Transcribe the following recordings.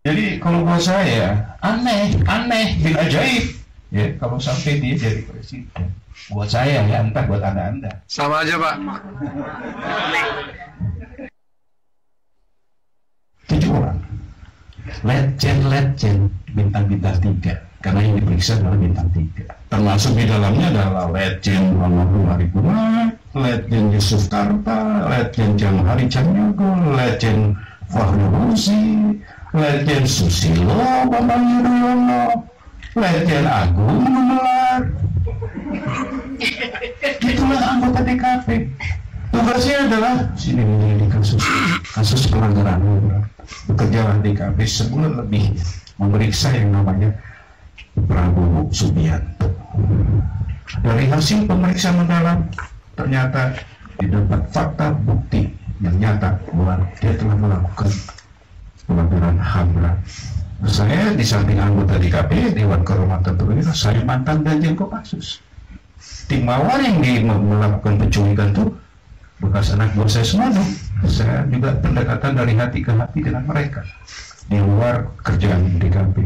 Jadi kalau buat saya aneh, bin ajaib. Ya, kalau sampai dia jadi presiden. Buat saya ya, entah buat anda. Sama aja Pak. 7 orang. Legend bintang-bintang 3. Karena yang diperiksa adalah bintang 3. Termasuk di dalamnya adalah legend Muhammad Harikuman, legend Yusuf Karta, legend Jamhari Cahyogo, legend Fahru Husi, legend Susilo Bambang Yudhoyono, legend Agung Gumelar. Itulah anggota DKP. Tugasnya adalah sini menyelidiki kasus pelanggaran HAM. Bekerjalah DKP sebulan lebih memeriksa yang namanya Prabowo Subianto. Dari hasil pemeriksaan mendalam ternyata didapat fakta bukti yang nyata bahwa dia telah melakukan pelanggaran HAM berat. Saya di samping anggota DKP Dewan Kehormatan Perwira, saya mantan Danjen Kopassus. Tim Mawar yang melakukan penculikan itu bekas anak buah saya semua dong. Saya juga pendekatan dari hati ke hati dengan mereka di luar kerjaan DKP.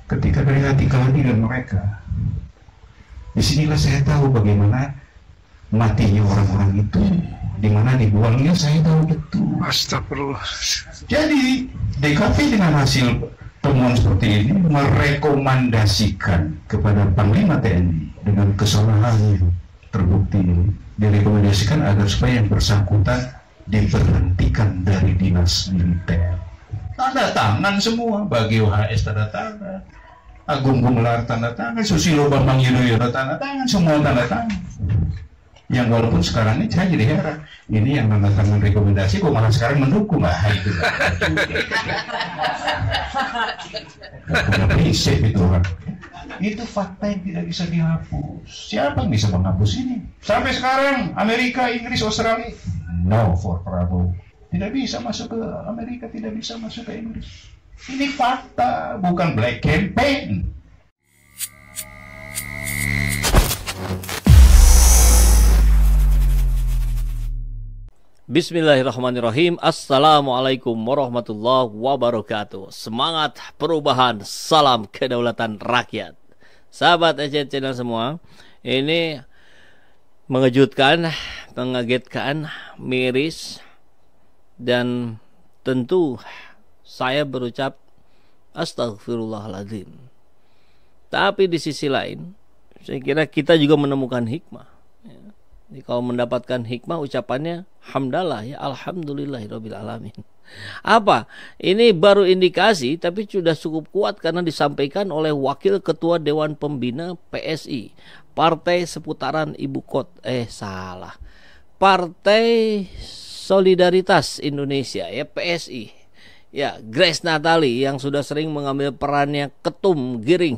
Ketika dari hati ke hati dengan mereka, disinilah saya tahu bagaimana matinya orang-orang itu, di mana dibuangnya saya tahu betul. Astagfirullah. Jadi DKP dengan hasil temuan seperti ini merekomendasikan kepada Panglima TNI dengan kesalahannya terbukti ini, direkomendasikan agar supaya yang bersangkutan diberhentikan dari dinas militer. Tanda tangan semua, bagi OHS tanda tangan, Agung Gumelar tanda tangan, Susilo Bambang Yudhoyono tanda tangan, semua tanda tangan. Yang walaupun sekarang ini saya jadi heran, ini yang tanda tangan rekomendasi kok malah sekarang mendukung, itu prinsip itu kan. Itu fakta yang tidak bisa dihapus. Siapa yang bisa menghapus ini? Sampai sekarang Amerika, Inggris, Australia, no for Prabowo. Tidak bisa masuk ke Amerika, tidak bisa masuk ke Inggris. Ini fakta, bukan black campaign. Bismillahirrahmanirrahim. Assalamualaikum warahmatullahi wabarakatuh. Semangat perubahan, salam kedaulatan rakyat. Sahabat EC Channel semua, ini mengejutkan, mengagetkan, miris, dan tentu saya berucap astagfirullahaladzim. Tapi di sisi lain, saya kira kita juga menemukan hikmah. Jadi kalau mendapatkan hikmah, ucapannya hamdalah, ya alhamdulillahirabbil alamin. Apa? Ini baru indikasi, tapi sudah cukup kuat karena disampaikan oleh Wakil Ketua Dewan Pembina PSI, Partai Seputaran Ibu Kota. Partai Solidaritas Indonesia, ya PSI. Ya, Grace Natali yang sudah sering mengambil perannya ketum Giring.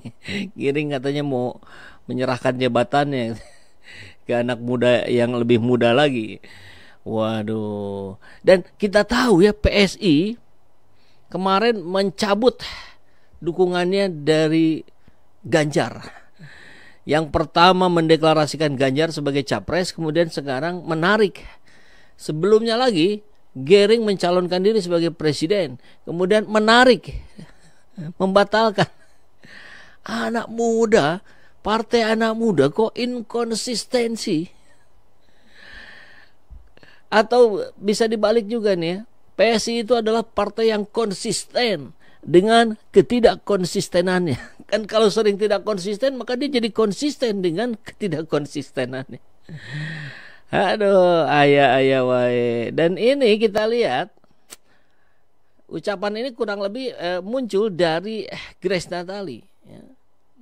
Giring katanya mau menyerahkan jabatannya ke anak muda yang lebih muda lagi. Waduh. Dan kita tahu ya, PSI kemarin mencabut dukungannya dari Ganjar. Yang pertama mendeklarasikan Ganjar sebagai capres, kemudian sekarang menarik. Sebelumnya lagi Giring mencalonkan diri sebagai presiden, kemudian menarik, membatalkan. Anak muda, partai anak muda kok inkonsistensi. Atau bisa dibalik juga nih ya, PSI itu adalah partai yang konsisten dengan ketidakkonsistenannya. Kan kalau sering tidak konsisten, maka dia jadi konsisten dengan ketidakkonsistenannya. Aduh, ayah wae. Dan ini kita lihat, ucapan ini kurang lebih muncul dari Grace Natali, ya.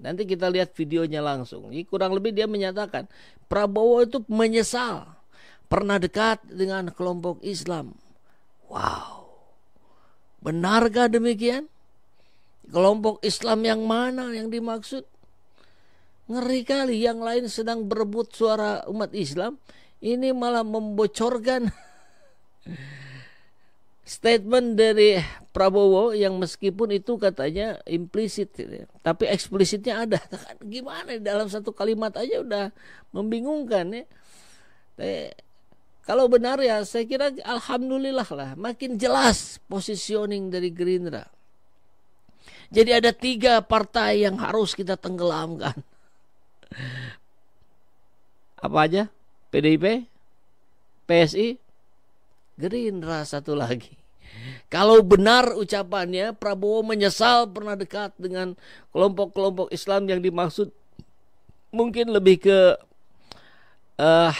Nanti kita lihat videonya langsung. Jadi kurang lebih dia menyatakan Prabowo itu menyesal pernah dekat dengan kelompok Islam. Wow. Benarkah demikian? Kelompok Islam yang mana yang dimaksud? Ngeri kali, yang lain sedang berebut suara umat Islam, ini malah membocorkan statement dari Prabowo yang meskipun itu katanya implisit, tapi eksplisitnya ada. Gimana dalam satu kalimat aja udah membingungkan ya. Kalau benar ya saya kira alhamdulillah lah, makin jelas positioning dari Gerindra. Jadi ada 3 partai yang harus kita tenggelamkan. Apa aja? PDIP, PSI, Gerindra satu lagi. Kalau benar ucapannya, Prabowo menyesal pernah dekat dengan kelompok-kelompok Islam yang dimaksud, mungkin lebih ke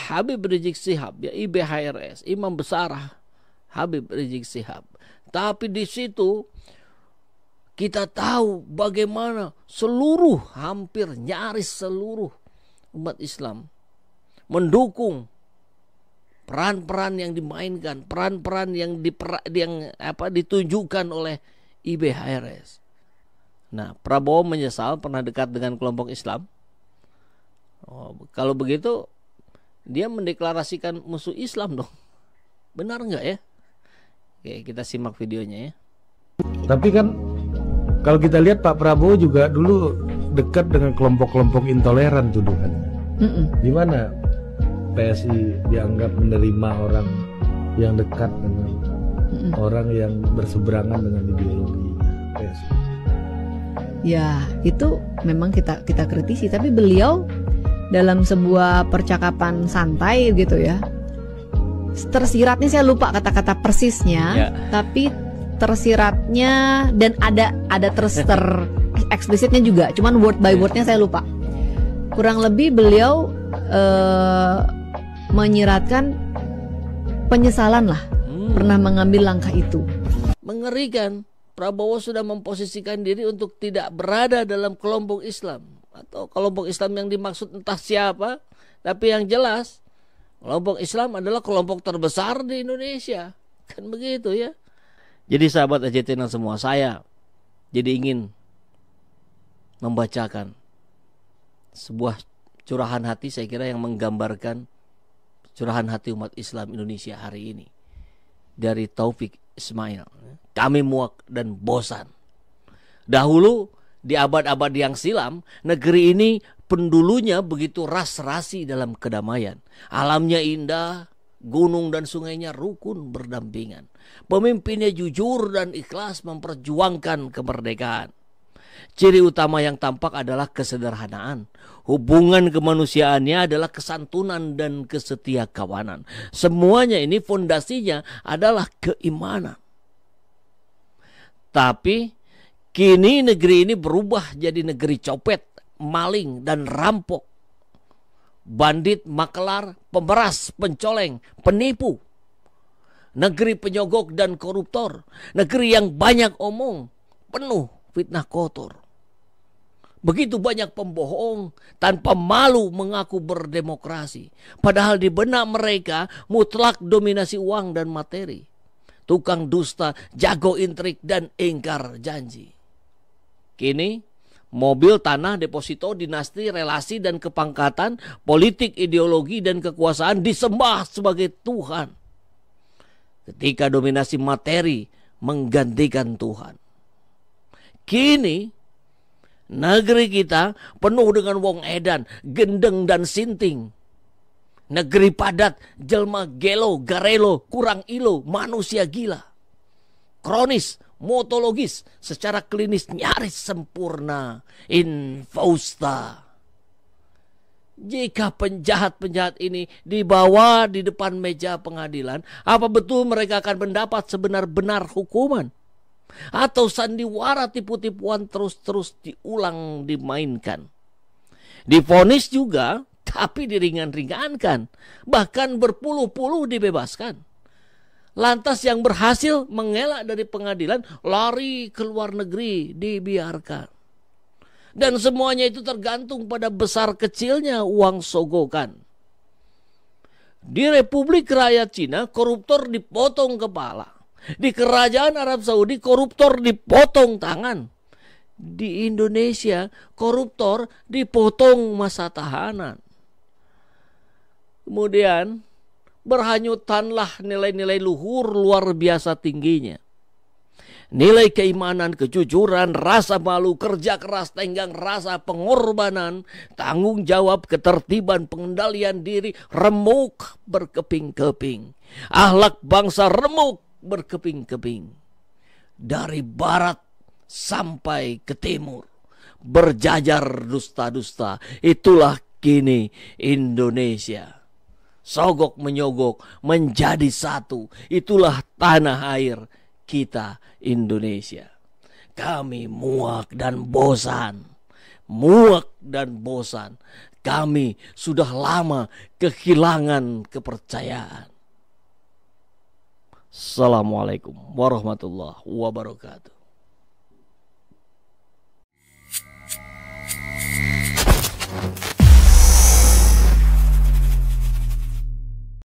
Habib Rizik Syihab, ya, IBHRS, Imam Besar Habib Rizik Syihab. Tapi di situ kita tahu bagaimana hampir nyaris seluruh umat Islam mendukung peran-peran yang dimainkan, peran-peran yang ditunjukkan oleh IBHRS. Nah, Prabowo menyesal pernah dekat dengan kelompok Islam. Kalau begitu, dia mendeklarasikan musuh Islam dong. Benar nggak ya? Oke, kita simak videonya ya. Tapi kan kalau kita lihat Pak Prabowo juga dulu dekat dengan kelompok-kelompok intoleran tuduhannya. Di mana PSI dianggap menerima orang yang dekat dengan orang yang berseberangan dengan ideologi PSI. Ya, itu memang kita kritisi, tapi beliau dalam sebuah percakapan santai gitu ya, tersiratnya, saya lupa kata-kata persisnya ya, tapi tersiratnya dan ada eksplisitnya juga, cuman word by wordnya saya lupa. Kurang lebih beliau menyiratkan penyesalan lah pernah mengambil langkah itu. Mengerikan. Prabowo sudah memposisikan diri untuk tidak berada dalam kelompok Islam, atau kelompok Islam yang dimaksud entah siapa, tapi yang jelas kelompok Islam adalah kelompok terbesar di Indonesia. Kan begitu ya. Jadi sahabat AJT semua, saya jadi ingin membacakan sebuah curahan hati, saya kira yang menggambarkan curahan hati umat Islam Indonesia hari ini, dari Taufik Ismail. Kami muak dan bosan. Dahulu di abad-abad yang silam, negeri ini pendulunya begitu ras-rasi dalam kedamaian. Alamnya indah, gunung dan sungainya rukun berdampingan. Pemimpinnya jujur dan ikhlas memperjuangkan kemerdekaan. Ciri utama yang tampak adalah kesederhanaan. Hubungan kemanusiaannya adalah kesantunan dan kesetiakawanan. Semuanya ini fondasinya adalah keimanan. Tapi kini negeri ini berubah jadi negeri copet, maling dan rampok. Bandit, makelar, pemeras, pencoleng, penipu. Negeri penyogok dan koruptor. Negeri yang banyak omong, penuh fitnah kotor. Begitu banyak pembohong tanpa malu mengaku berdemokrasi. Padahal di benak mereka mutlak dominasi uang dan materi. Tukang dusta, jago intrik dan ingkar janji. Kini mobil, tanah, deposito, dinasti, relasi dan kepangkatan, politik, ideologi dan kekuasaan disembah sebagai Tuhan. Ketika dominasi materi menggantikan Tuhan. Kini negeri kita penuh dengan wong edan, gendeng dan sinting. Negeri padat, jelma gelo, garelo, kurang ilo, manusia gila. Kronis, motologis, secara klinis nyaris sempurna, infausta. Jika penjahat-penjahat ini dibawa di depan meja pengadilan, apa betul mereka akan mendapat sebenar-benar hukuman? Atau sandiwara tipu-tipuan terus-terus diulang dimainkan? Divonis juga, tapi diringan-ringankan, bahkan berpuluh-puluh dibebaskan. Lantas yang berhasil mengelak dari pengadilan lari ke luar negeri dibiarkan. Dan semuanya itu tergantung pada besar kecilnya uang sogokan. Di Republik Rakyat Cina koruptor dipotong kepala. Di Kerajaan Arab Saudi koruptor dipotong tangan. Di Indonesia koruptor dipotong masa tahanan. Kemudian berhanyutanlah nilai-nilai luhur luar biasa tingginya. Nilai keimanan, kejujuran, rasa malu, kerja keras, tenggang rasa, pengorbanan, tanggung jawab, ketertiban, pengendalian diri, remuk berkeping-keping. Akhlak bangsa remuk berkeping-keping. Dari barat sampai ke timur, berjajar dusta-dusta. Itulah kini Indonesia. Sogok menyogok menjadi satu. Itulah tanah air kita Indonesia. Kami muak dan bosan. Muak dan bosan. Kami sudah lama kehilangan kepercayaan. Assalamualaikum warahmatullahi wabarakatuh.